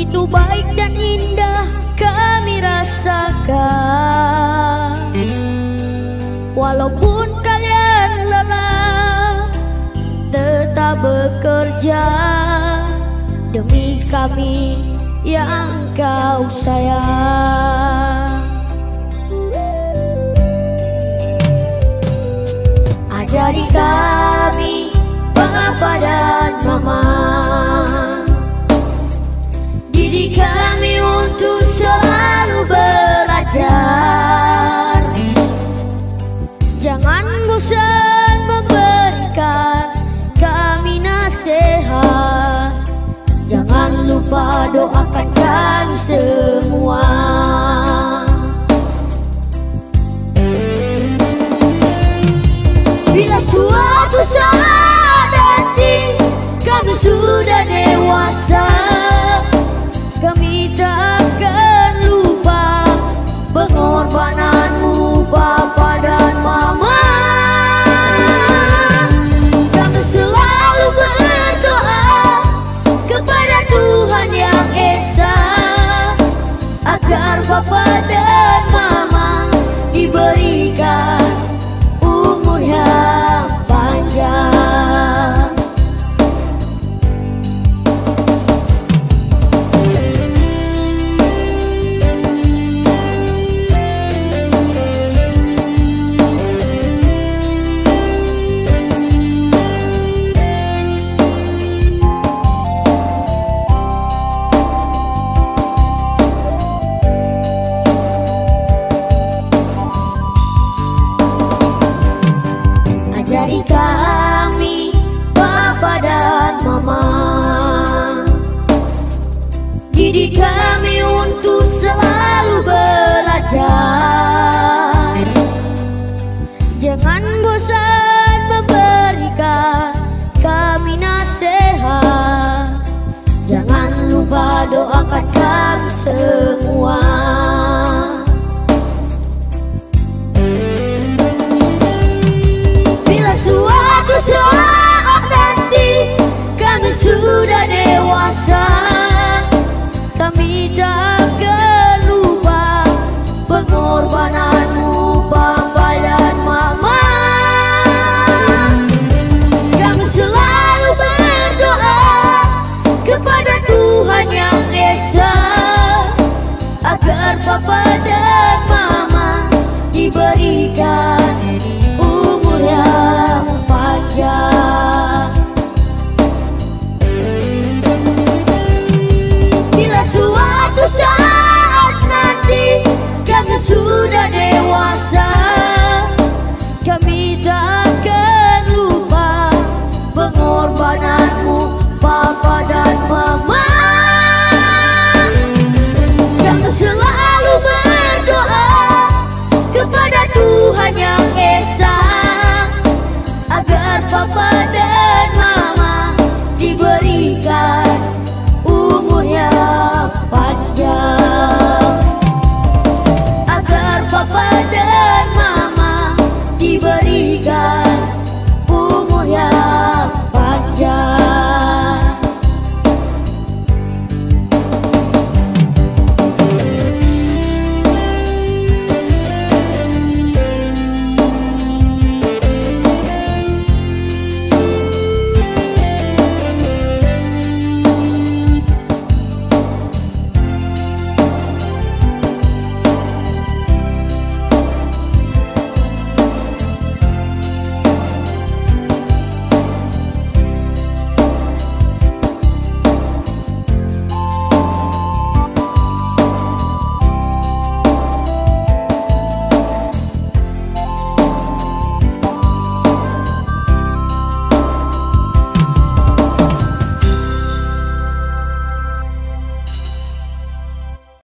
begitu baik dan indah kami rasakan. Walaupun kalian lelah, tetap bekerja demi kami yang kau sayang. Ajari kami Papa dan Mama, didik kami untuk selalu belajar. Jangan bosan memberikan kami nasihat, jangan lupa doakan kami semua. Bila suatu saat nanti kami sudah dewasa, kami tak akan lupa pengorbananmu Papa dan Mama. Kami selalu berdoa kepada Tuhan Yang Esa agar Papa dan Mama diberikan umur yang panjang. Ajari kami Papa dan Mama, didik kami untuk selalu belajar. Jangan bosan memberikan kami nasihat, jangan lupa doakan kami semua. Suatu saat nanti kami sudah dewasa, kami tak akan lupa pengorbananmu Papa dan Mama. Kami selalu berdoa kepada Tuhan Yang Esa agar Papa dan Mama diberikan umur yang panjang. Bila suatu saat nanti kami sudah dewasa, kami tak akan lupa pengorbananmu Papa dan Mama. Kami selalu berdoa kepada Tuhan Yang Esa agar Papa dan Mama diberikan umur yang panjang, agar Papa dan Mama diberikan